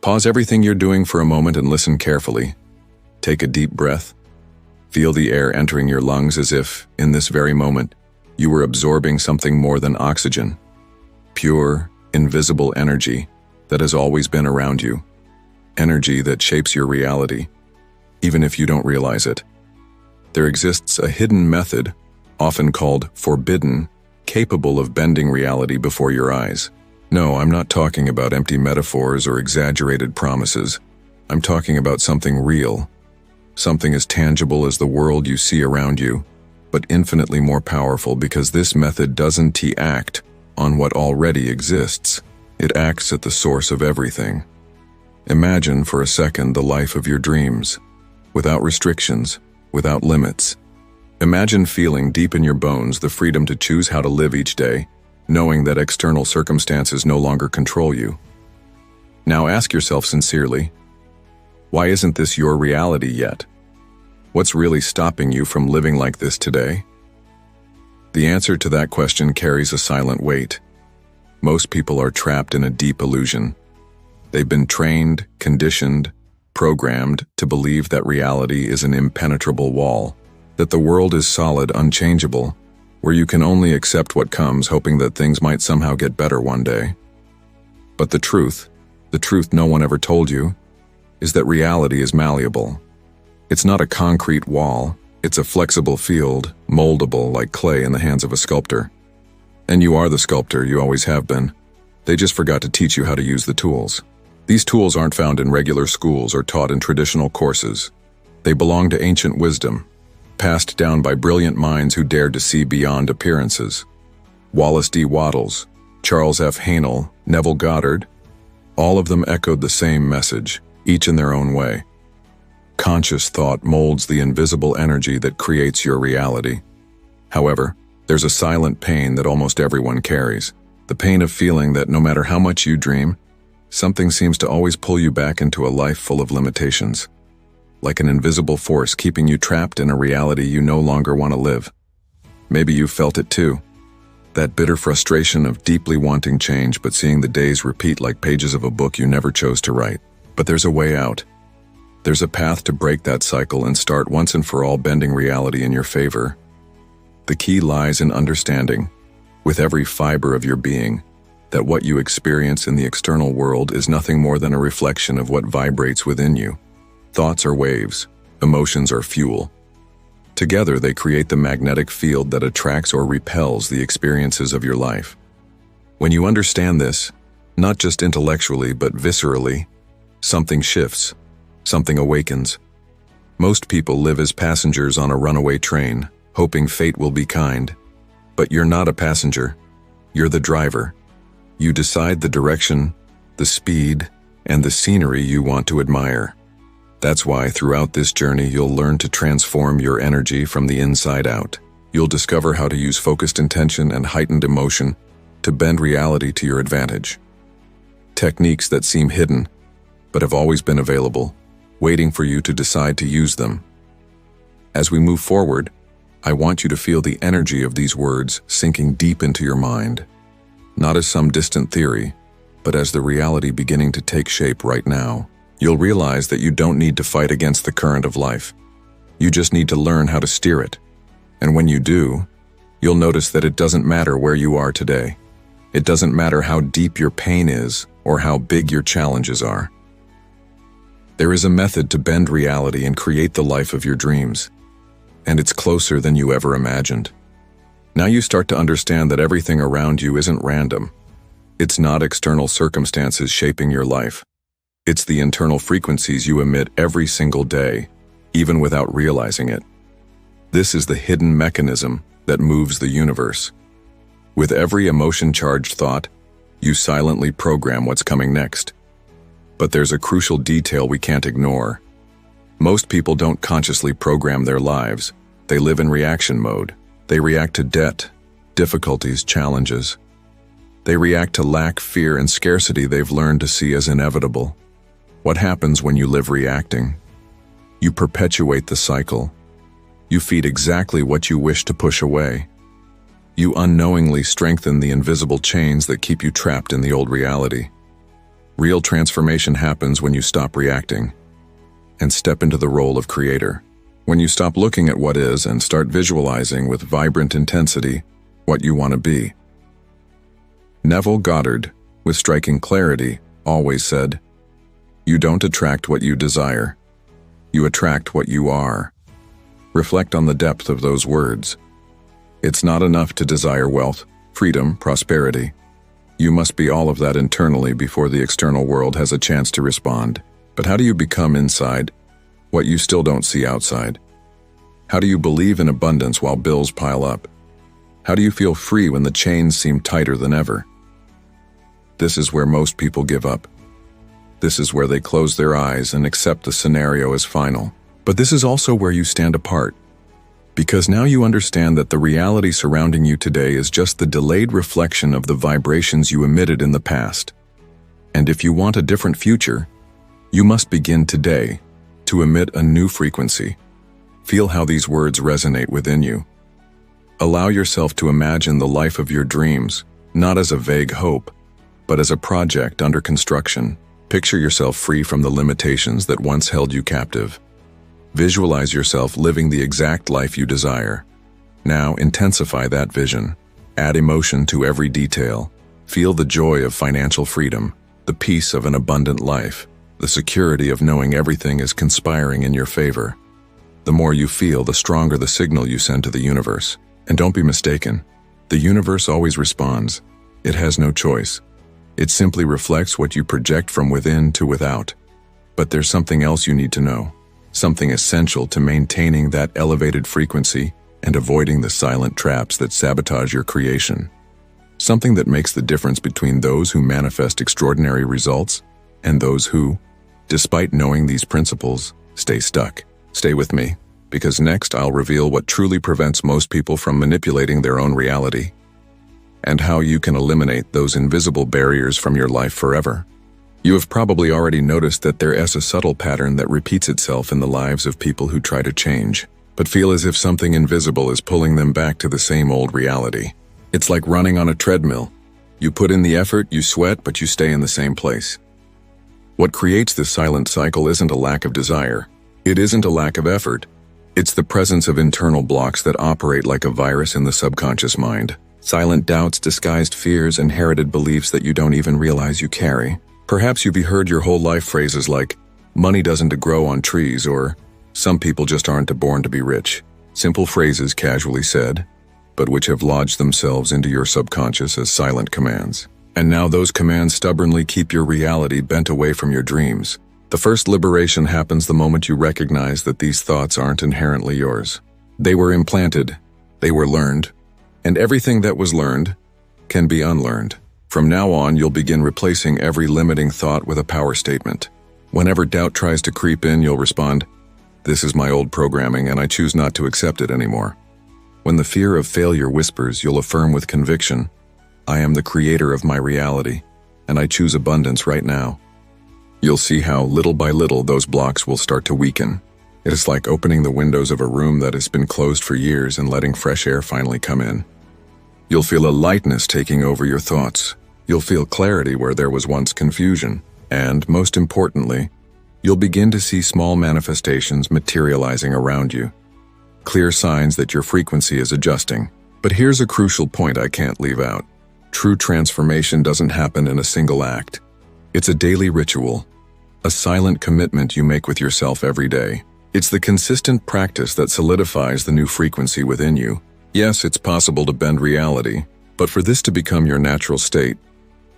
Pause everything you're doing for a moment and listen carefully. Take a deep breath. Feel the air entering your lungs as if, in this very moment, you were absorbing something more than oxygen. Pure, invisible energy that has always been around you. Energy that shapes your reality, even if you don't realize it. There exists a hidden method, often called forbidden, capable of bending reality before your eyes. No, I'm not talking about empty metaphors or exaggerated promises. I'm talking about something real. Something as tangible as the world you see around you, but infinitely more powerful because this method doesn't act on what already exists. It acts at the source of everything. Imagine for a second the life of your dreams, without restrictions, without limits. Imagine feeling deep in your bones the freedom to choose how to live each day, knowing that external circumstances no longer control you. Now ask yourself sincerely, why isn't this your reality yet? What's really stopping you from living like this today? The answer to that question carries a silent weight. Most people are trapped in a deep illusion. They've been trained, conditioned, programmed to believe that reality is an impenetrable wall, that the world is solid, unchangeable, where you can only accept what comes, hoping that things might somehow get better one day. But the truth no one ever told you, is that reality is malleable. It's not a concrete wall, it's a flexible field, moldable like clay in the hands of a sculptor. And you are the sculptor, you always have been. They just forgot to teach you how to use the tools. These tools aren't found in regular schools or taught in traditional courses. They belong to ancient wisdom, passed down by brilliant minds who dared to see beyond appearances. Wallace D. Wattles, Charles F. Haenel, Neville Goddard, all of them echoed the same message, each in their own way. Conscious thought molds the invisible energy that creates your reality. However, there's a silent pain that almost everyone carries, the pain of feeling that no matter how much you dream, something seems to always pull you back into a life full of limitations, like an invisible force keeping you trapped in a reality you no longer want to live. Maybe you felt it too. That bitter frustration of deeply wanting change but seeing the days repeat like pages of a book you never chose to write. But there's a way out. There's a path to break that cycle and start once and for all bending reality in your favor. The key lies in understanding, with every fiber of your being, that what you experience in the external world is nothing more than a reflection of what vibrates within you. Thoughts are waves, emotions are fuel. Together they create the magnetic field that attracts or repels the experiences of your life. When you understand this, not just intellectually but viscerally, something shifts, something awakens. Most people live as passengers on a runaway train, hoping fate will be kind. But you're not a passenger, you're the driver. You decide the direction, the speed, and the scenery you want to admire. That's why throughout this journey you'll learn to transform your energy from the inside out. You'll discover how to use focused intention and heightened emotion to bend reality to your advantage. Techniques that seem hidden, but have always been available, waiting for you to decide to use them. As we move forward, I want you to feel the energy of these words sinking deep into your mind, not as some distant theory, but as the reality beginning to take shape right now. You'll realize that you don't need to fight against the current of life. You just need to learn how to steer it. And when you do, you'll notice that it doesn't matter where you are today. It doesn't matter how deep your pain is or how big your challenges are. There is a method to bend reality and create the life of your dreams, and it's closer than you ever imagined. Now you start to understand that everything around you isn't random. It's not external circumstances shaping your life. It's the internal frequencies you emit every single day, even without realizing it. This is the hidden mechanism that moves the universe. With every emotion-charged thought, you silently program what's coming next. But there's a crucial detail we can't ignore. Most people don't consciously program their lives. They live in reaction mode. They react to debt, difficulties, challenges. They react to lack, fear, and scarcity they've learned to see as inevitable. What happens when you live reacting? You perpetuate the cycle. You feed exactly what you wish to push away. You unknowingly strengthen the invisible chains that keep you trapped in the old reality. Real transformation happens when you stop reacting and step into the role of creator. When you stop looking at what is and start visualizing with vibrant intensity what you want to be. Neville Goddard, with striking clarity, always said, "You don't attract what you desire. You attract what you are." Reflect on the depth of those words. It's not enough to desire wealth, freedom, prosperity. You must be all of that internally before the external world has a chance to respond. But how do you become inside what you still don't see outside? How do you believe in abundance while bills pile up? How do you feel free when the chains seem tighter than ever? This is where most people give up. This is where they close their eyes and accept the scenario as final. But this is also where you stand apart. Because now you understand that the reality surrounding you today is just the delayed reflection of the vibrations you emitted in the past. And if you want a different future, you must begin today to emit a new frequency. Feel how these words resonate within you. Allow yourself to imagine the life of your dreams, not as a vague hope, but as a project under construction. Picture yourself free from the limitations that once held you captive. Visualize yourself living the exact life you desire. Now intensify that vision. Add emotion to every detail. Feel the joy of financial freedom, the peace of an abundant life, the security of knowing everything is conspiring in your favor. The more you feel, the stronger the signal you send to the universe. And don't be mistaken, the universe always responds. It has no choice. It simply reflects what you project from within to without. But there's something else you need to know. Something essential to maintaining that elevated frequency and avoiding the silent traps that sabotage your creation. Something that makes the difference between those who manifest extraordinary results and those who, despite knowing these principles, stay stuck. Stay with me, because next I'll reveal what truly prevents most people from manipulating their own reality, and how you can eliminate those invisible barriers from your life forever. You have probably already noticed that there is a subtle pattern that repeats itself in the lives of people who try to change, but feel as if something invisible is pulling them back to the same old reality. It's like running on a treadmill. You put in the effort, you sweat, but you stay in the same place. What creates this silent cycle isn't a lack of desire. It isn't a lack of effort. It's the presence of internal blocks that operate like a virus in the subconscious mind. Silent doubts, disguised fears, inherited beliefs that you don't even realize you carry. Perhaps you've heard your whole life phrases like, "Money doesn't grow on trees," or "Some people just aren't born to be rich." Simple phrases casually said, but which have lodged themselves into your subconscious as silent commands. And now those commands stubbornly keep your reality bent away from your dreams. The first liberation happens the moment you recognize that these thoughts aren't inherently yours. They were implanted, they were learned, and everything that was learned can be unlearned. From now on, you'll begin replacing every limiting thought with a power statement. Whenever doubt tries to creep in, you'll respond, "This is my old programming and I choose not to accept it anymore." When the fear of failure whispers, you'll affirm with conviction, "I am the creator of my reality, and I choose abundance right now." You'll see how, little by little, those blocks will start to weaken. It is like opening the windows of a room that has been closed for years and letting fresh air finally come in. You'll feel a lightness taking over your thoughts. You'll feel clarity where there was once confusion. And, most importantly, you'll begin to see small manifestations materializing around you. Clear signs that your frequency is adjusting. But here's a crucial point I can't leave out. True transformation doesn't happen in a single act. It's a daily ritual, a silent commitment you make with yourself every day. It's the consistent practice that solidifies the new frequency within you. Yes, it's possible to bend reality, but for this to become your natural state,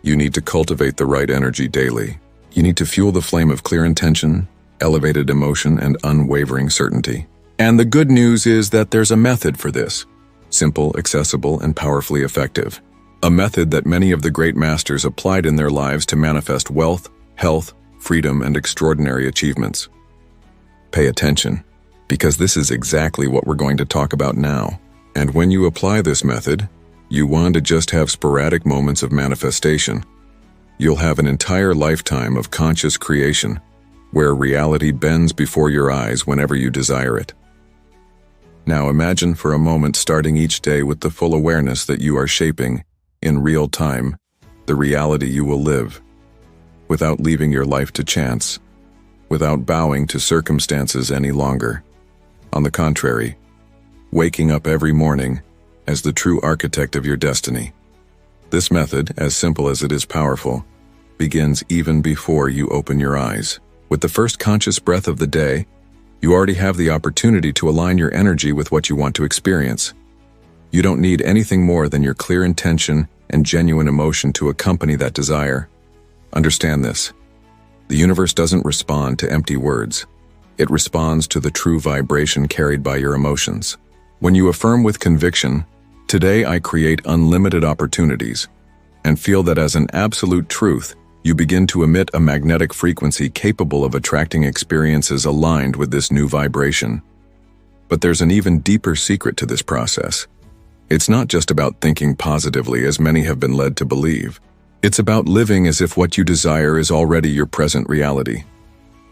you need to cultivate the right energy daily. You need to fuel the flame of clear intention, elevated emotion, and unwavering certainty. And the good news is that there's a method for this. Simple, accessible, and powerfully effective. A method that many of the great masters applied in their lives to manifest wealth, health, freedom, and extraordinary achievements. Pay attention, because this is exactly what we're going to talk about now. And when you apply this method, you want to just have sporadic moments of manifestation. You'll have an entire lifetime of conscious creation, where reality bends before your eyes whenever you desire it. Now imagine for a moment starting each day with the full awareness that you are shaping, in real time, the reality you will live. without leaving your life to chance, without bowing to circumstances any longer. On the contrary, waking up every morning as the true architect of your destiny. This method, as simple as it is powerful, begins even before you open your eyes. With the first conscious breath of the day, you already have the opportunity to align your energy with what you want to experience. You don't need anything more than your clear intention and genuine emotion to accompany that desire. Understand this. The universe doesn't respond to empty words. It responds to the true vibration carried by your emotions. When you affirm with conviction, "Today I create unlimited opportunities," and feel that as an absolute truth, you begin to emit a magnetic frequency capable of attracting experiences aligned with this new vibration. But there's an even deeper secret to this process. It's not just about thinking positively, as many have been led to believe. It's about living as if what you desire is already your present reality.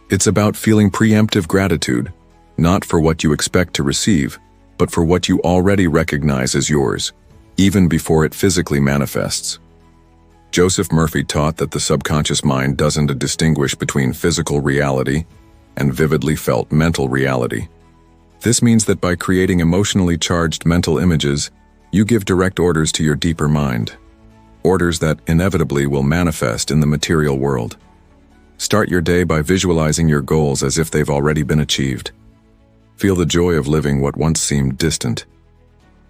It's about feeling preemptive gratitude, not for what you expect to receive, but for what you already recognize as yours, even before it physically manifests. Joseph Murphy taught that the subconscious mind doesn't distinguish between physical reality and vividly felt mental reality. This means that by creating emotionally charged mental images, you give direct orders to your deeper mind. Orders that inevitably will manifest in the material world. Start your day by visualizing your goals as if they've already been achieved. Feel the joy of living what once seemed distant.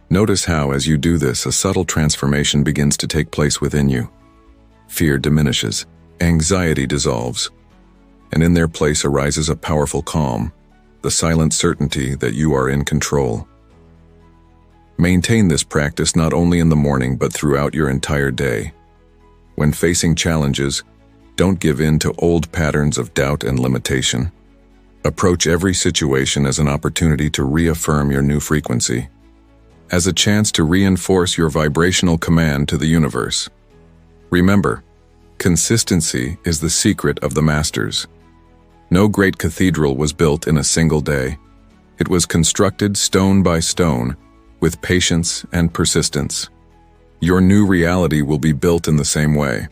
Notice how, as you do this, a subtle transformation begins to take place within you. Fear diminishes, anxiety dissolves, and in their place arises a powerful calm, the silent certainty that you are in control. Maintain this practice not only in the morning but throughout your entire day. When facing challenges, don't give in to old patterns of doubt and limitation. Approach every situation as an opportunity to reaffirm your new frequency, as a chance to reinforce your vibrational command to the universe. Remember, consistency is the secret of the masters. No great cathedral was built in a single day. It was constructed stone by stone, with patience and persistence. Your new reality will be built in the same way.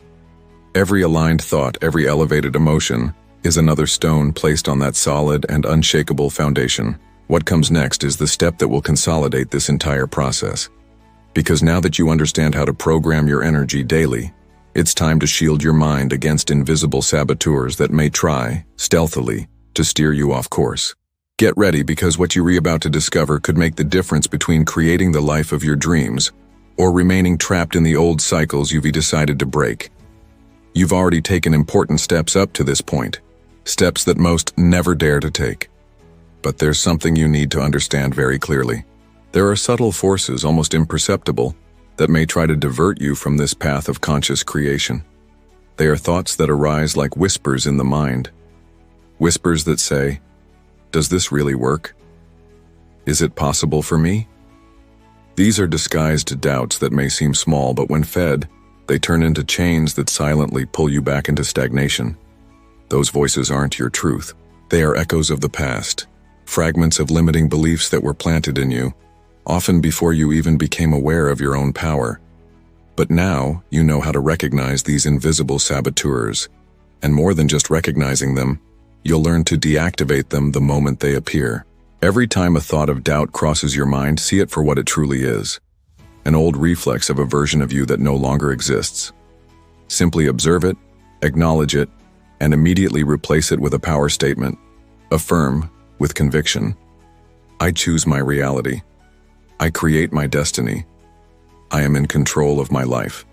Every aligned thought, every elevated emotion, is another stone placed on that solid and unshakable foundation. What comes next is the step that will consolidate this entire process. Because now that you understand how to program your energy daily, it's time to shield your mind against invisible saboteurs that may try, stealthily, to steer you off course. Get ready, because what you're about to discover could make the difference between creating the life of your dreams or remaining trapped in the old cycles you've decided to break. You've already taken important steps up to this point, steps that most never dare to take. But there's something you need to understand very clearly. There are subtle forces, almost imperceptible, that may try to divert you from this path of conscious creation. They are thoughts that arise like whispers in the mind. Whispers that say, "Does this really work? Is it possible for me?" These are disguised doubts that may seem small, but when fed, they turn into chains that silently pull you back into stagnation. Those voices aren't your truth. They are echoes of the past, fragments of limiting beliefs that were planted in you, often before you even became aware of your own power. But now, you know how to recognize these invisible saboteurs, and more than just recognizing them, you'll learn to deactivate them the moment they appear. Every time a thought of doubt crosses your mind, see it for what it truly is, an old reflex of a version of you that no longer exists. Simply observe it, acknowledge it, and immediately replace it with a power statement. Affirm, with conviction, "I choose my reality. I create my destiny. I am in control of my life."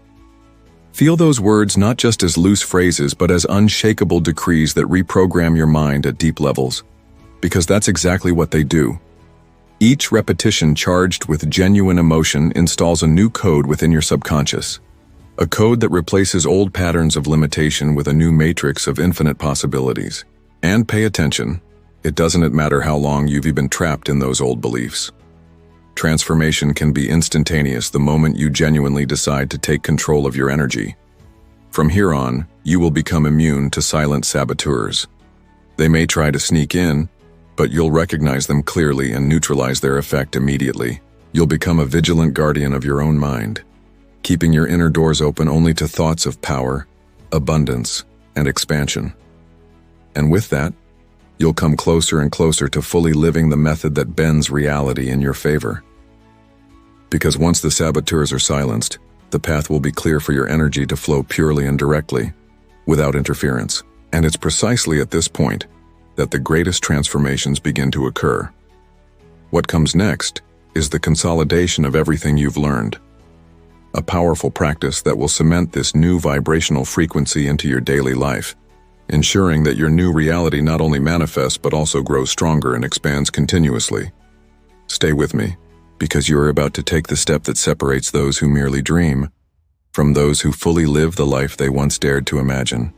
Feel those words not just as loose phrases, but as unshakable decrees that reprogram your mind at deep levels, because that's exactly what they do. Each repetition charged with genuine emotion installs a new code within your subconscious, a code that replaces old patterns of limitation with a new matrix of infinite possibilities. And pay attention, it doesn't matter how long you've been trapped in those old beliefs. Transformation can be instantaneous the moment you genuinely decide to take control of your energy. From here on, you will become immune to silent saboteurs. They may try to sneak in, but you'll recognize them clearly and neutralize their effect immediately. You'll become a vigilant guardian of your own mind, keeping your inner doors open only to thoughts of power, abundance, and expansion. And with that, you'll come closer and closer to fully living the method that bends reality in your favor. Because once the saboteurs are silenced, the path will be clear for your energy to flow purely and directly, without interference. And it's precisely at this point that the greatest transformations begin to occur. What comes next is the consolidation of everything you've learned. A powerful practice that will cement this new vibrational frequency into your daily life, ensuring that your new reality not only manifests but also grows stronger and expands continuously. Stay with me, because you are about to take the step that separates those who merely dream from those who fully live the life they once dared to imagine.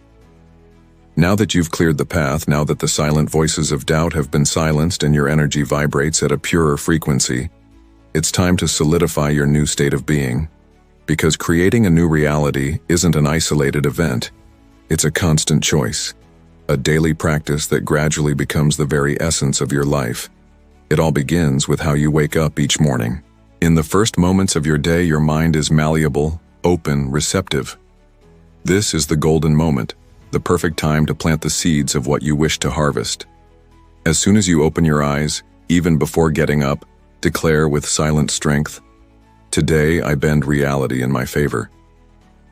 Now that you've cleared the path, now that the silent voices of doubt have been silenced and your energy vibrates at a purer frequency, it's time to solidify your new state of being. Because creating a new reality isn't an isolated event. It's a constant choice, a daily practice that gradually becomes the very essence of your life. It all begins with how you wake up each morning. In the first moments of your day, your mind is malleable, open, receptive. This is the golden moment, the perfect time to plant the seeds of what you wish to harvest. As soon as you open your eyes, even before getting up, declare with silent strength, "Today I bend reality in my favor.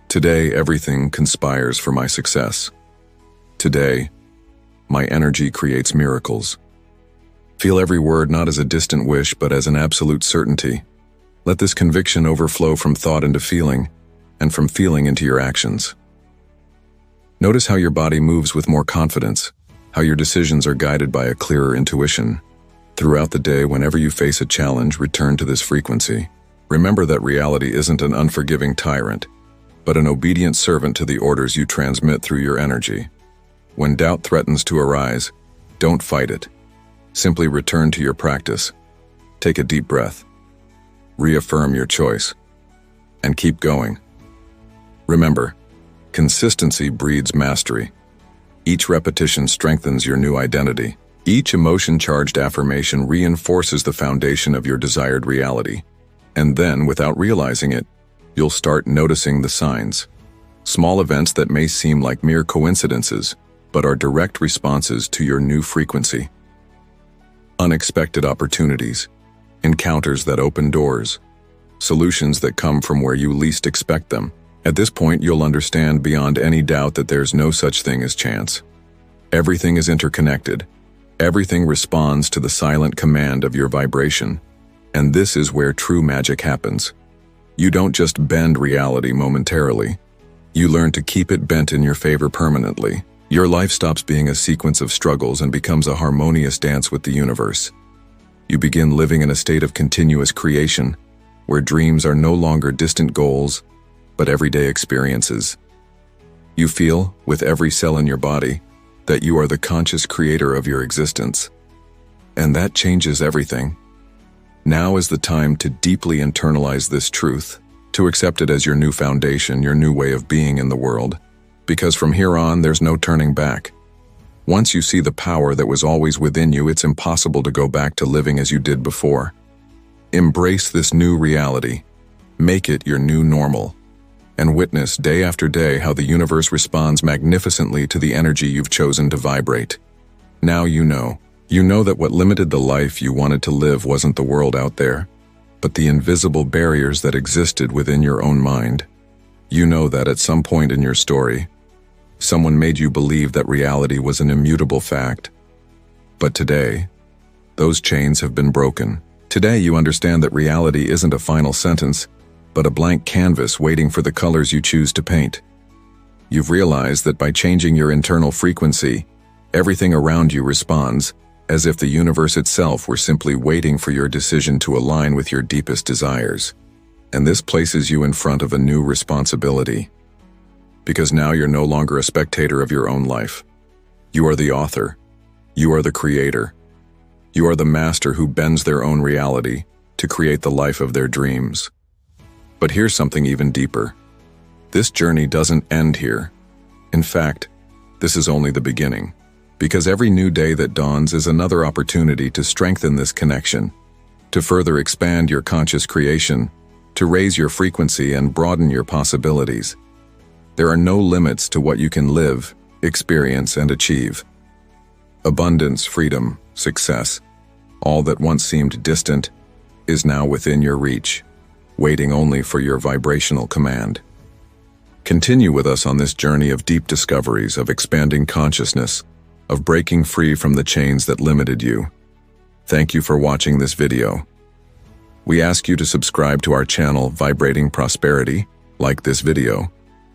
Today everything conspires for my success. Today, my energy creates miracles." Feel every word not as a distant wish but as an absolute certainty. Let this conviction overflow from thought into feeling, and from feeling into your actions. Notice how your body moves with more confidence, how your decisions are guided by a clearer intuition. Throughout the day, whenever you face a challenge, return to this frequency. Remember that reality isn't an unforgiving tyrant, but an obedient servant to the orders you transmit through your energy. When doubt threatens to arise, don't fight it. Simply return to your practice. Take a deep breath. Reaffirm your choice. And keep going. Remember, consistency breeds mastery. Each repetition strengthens your new identity. Each emotion-charged affirmation reinforces the foundation of your desired reality. And then, without realizing it, you'll start noticing the signs. Small events that may seem like mere coincidences, but are direct responses to your new frequency. Unexpected opportunities, encounters that open doors, solutions that come from where you least expect them. At this point, you'll understand beyond any doubt that there's no such thing as chance. Everything is interconnected. Everything responds to the silent command of your vibration. And this is where true magic happens. You don't just bend reality momentarily. You learn to keep it bent in your favor permanently. Your life stops being a sequence of struggles and becomes a harmonious dance with the universe. You begin living in a state of continuous creation, where dreams are no longer distant goals, but everyday experiences. You feel, with every cell in your body, that you are the conscious creator of your existence. And that changes everything. Now is the time to deeply internalize this truth, to accept it as your new foundation, your new way of being in the world. Because from here on, there's no turning back. Once you see the power that was always within you, it's impossible to go back to living as you did before. Embrace this new reality. Make it your new normal. And witness day after day how the universe responds magnificently to the energy you've chosen to vibrate. Now you know. You know that what limited the life you wanted to live wasn't the world out there, but the invisible barriers that existed within your own mind. You know that at some point in your story, someone made you believe that reality was an immutable fact. But today, those chains have been broken. Today you understand that reality isn't a final sentence, but a blank canvas waiting for the colors you choose to paint. You've realized that by changing your internal frequency, everything around you responds, as if the universe itself were simply waiting for your decision to align with your deepest desires. And this places you in front of a new responsibility. Because now you're no longer a spectator of your own life. You are the author. You are the creator. You are the master who bends their own reality to create the life of their dreams. But here's something even deeper. This journey doesn't end here. In fact, this is only the beginning. Because every new day that dawns is another opportunity to strengthen this connection, to further expand your conscious creation, to raise your frequency and broaden your possibilities. There are no limits to what you can live experience, and achieve. Abundance, freedom, success, all that once seemed distant, is now within your reach, waiting only for your vibrational command. Continue with us on this journey of deep discoveries, of expanding consciousness, of breaking free from the chains that limited you. Thank you for watching this video. We ask you to subscribe to our channel, Vibrating Prosperity, like this video,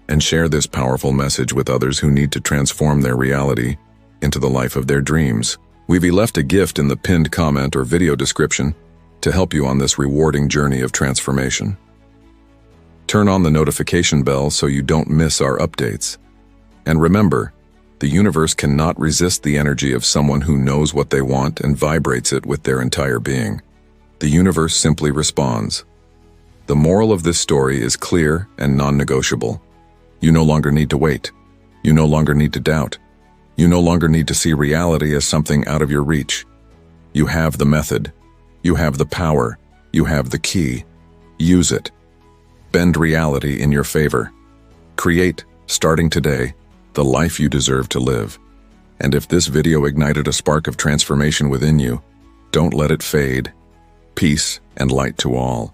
and share this powerful message with others who need to transform their reality into the life of their dreams. We've left a gift in the pinned comment or video description to help you on this rewarding journey of transformation. Turn on the notification bell so you don't miss our updates. And remember, the universe cannot resist the energy of someone who knows what they want and vibrates it with their entire being. The universe simply responds. The moral of this story is clear and non-negotiable. You no longer need to wait. You no longer need to doubt. You no longer need to see reality as something out of your reach. You have the method. You have the power. You have the key. Use it. Bend reality in your favor. Create, starting today, the life you deserve to live. And if this video ignited a spark of transformation within you, don't let it fade. Peace and light to all.